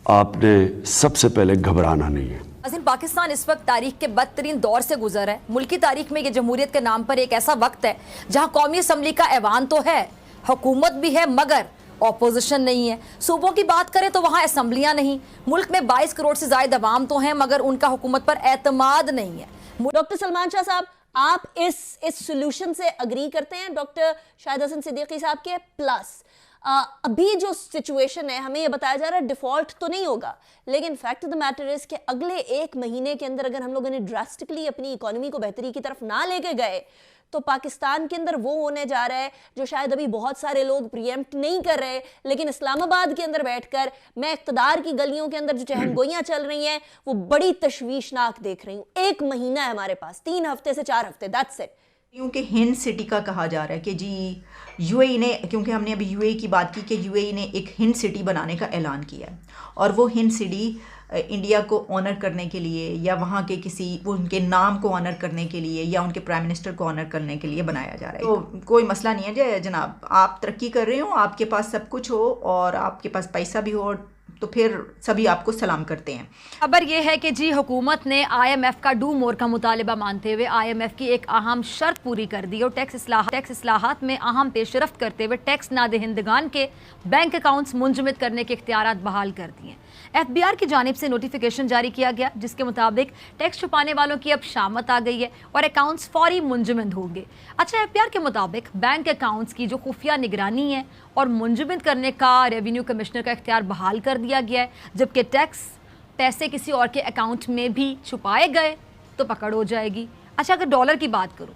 आपने सबसे पहले घबराना नहीं है। पाकिस्तान इस वक्त तारीख के बदतरीन दौर से गुजर है। मुल्की तारीख में ये जमहूरियत के नाम पर एक ऐसा वक्त है जहां कौमी असम्बली का ऐवान तो है, हुकूमत भी है, मगर ऑपोजिशन नहीं है। सूबों की बात करें तो वहां असम्बलियां नहीं। मुल्क में 22 करोड़ से ज्यादा अवाम तो हैं, मगर उनका हुकूमत पर एतमाद नहीं है। डॉक्टर सलमान शाह साहब, आप इस सोल्यूशन से अग्री करते हैं डॉक्टर शाहिद हसन सिद्दीकी साहब के? प्लस अभी जो सिचुएशन है, हमें ये बताया जा रहा है डिफॉल्ट तो नहीं होगा, लेकिन fact of the matter is कि अगले एक महीने के अंदर अगर हम लोगों ने ड्रास्टिकली अपनी इकोनॉमी को बेहतरी की तरफ ना लेके गए तो पाकिस्तान के अंदर वो होने जा रहा है जो शायद अभी बहुत सारे लोग प्रीएम्प्ट नहीं कर रहे, लेकिन इस्लामाबाद के अंदर बैठकर मैं इक़्तिदार की गलियों के अंदर जो चहमगोइयां चल रही हैं वो बड़ी तशवीशनाक देख रही हूँ। एक महीना है हमारे पास, 3 हफ्ते से 4 हफ्ते, दैट्स इट। क्योंकि हिंद सिटी का कहा जा रहा है कि जी यूएई ने, क्योंकि हमने अभी यूएई की बात की कि यूएई ने एक हिंद सिटी बनाने का ऐलान किया है और वो हिंद सिटी इंडिया को ऑनर करने के लिए या वहाँ के किसी उनके नाम को ऑनर करने के लिए या उनके प्राइम मिनिस्टर को ऑनर करने के लिए बनाया जा रहा है। तो कोई मसला नहीं है जनाब, आप तरक्की कर रहे हो, आपके पास सब कुछ हो और आपके पास पैसा भी हो तो फिर सभी आपको सलाम करते हैं। खबर यह है कि जी हुकूमत ने IMF का डू मोर का मुतालिबा मानते हुए IMF की एक अहम शर्त पूरी कर दी और टैक्स इस्लाहात में अहम पेशरफ्त करते हुए टैक्स नादहिंदगान के बैंक अकाउंट्स मुंजमद करने के इख्तियारात बहाल कर दिए। FBR की जानिब से नोटिफिकेशन जारी किया गया जिसके मुताबिक टैक्स छुपाने वालों की अब शामत आ गई है और अकाउंट्स फौरी मुंजमद होंगे। अच्छा, FBR के मुताबिक बैंक अकाउंट्स की जो खुफिया निगरानी है और मुंजमद करने का रेवेन्यू कमिश्नर का इख्तियार बहाल कर दिया गया है, जबकि टैक्स पैसे किसी और के अकाउंट में भी छुपाए गए तो पकड़ हो जाएगी। अच्छा, अगर डॉलर की बात करूँ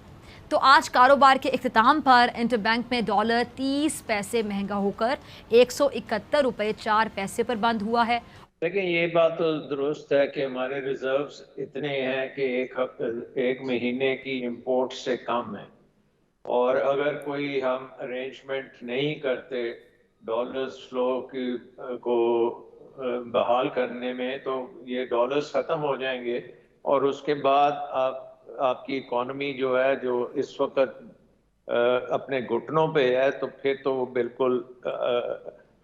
तो आज कारोबार के इख्तिताम पर इंटरबैंक में डॉलर 30 पैसे महंगा होकर 171 रुपये 4 पैसे पर बंद हुआ है। देखिए, ये बात तो दुरुस्त है कि हमारे रिजर्व्स इतने हैं कि एक महीने की इंपोर्ट से कम है, और अगर कोई हम अरेंजमेंट नहीं करते डॉलर्स फ्लो को बहाल करने में तो ये डॉलर्स ख़त्म हो जाएंगे और उसके बाद आपकी इकोनॉमी जो है जो इस वक्त अपने घुटनों पे है तो फिर तो वो बिल्कुल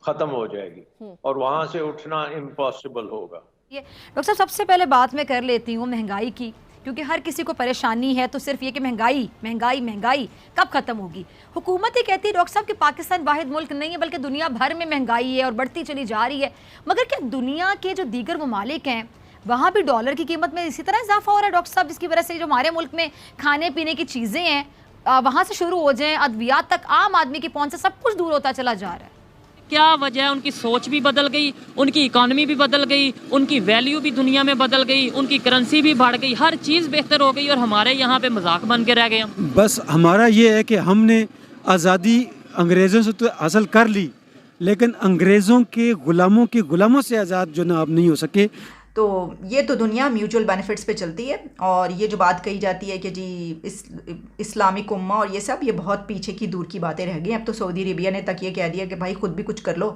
ख़त्म हो जाएगी और वहाँ से उठना इम्पॉसिबल होगा। ये डॉक्टर साहब, सबसे पहले बात मैं कर लेती हूँ महंगाई की, क्योंकि हर किसी को परेशानी है तो सिर्फ ये कि महंगाई महंगाई महंगाई कब ख़त्म होगी। हुकूमत ही कहती है डॉक्टर साहब कि पाकिस्तान वाहिद मुल्क नहीं है बल्कि दुनिया भर में महंगाई है और बढ़ती चली जा रही है, मगर क्या दुनिया के जो दीगर ममालिक हैं वहाँ भी डॉलर की कीमत में इसी तरह इजाफा हो रहा है डॉक्टर साहब, जिसकी वजह से जो हमारे मुल्क में खाने पीने की चीज़ें हैं वहाँ से शुरू हो जाएँ अद्वियात तक आम आदमी की पहुँच से सब कुछ दूर होता चला जा रहा है? क्या वजह है? उनकी सोच भी बदल गई, उनकी इकोनॉमी भी बदल गई, उनकी वैल्यू भी दुनिया में बदल गई, उनकी करेंसी भी बढ़ गई, हर चीज़ बेहतर हो गई और हमारे यहाँ पे मजाक बन के रह गए। बस हमारा ये है कि हमने आज़ादी अंग्रेज़ों से तो हासिल कर ली, लेकिन अंग्रेज़ों के गुलामों से आज़ाद जो ना आप नहीं हो सके। तो ये तो दुनिया म्यूचुअल बेनिफिट्स पे चलती है और ये जो बात कही जाती है कि जी इस्लामिक उम्मा और ये सब, ये बहुत पीछे की दूर की बातें रह गई। अब तो सऊदी अरेबिया ने तक ये कह दिया कि भाई खुद भी कुछ कर लो।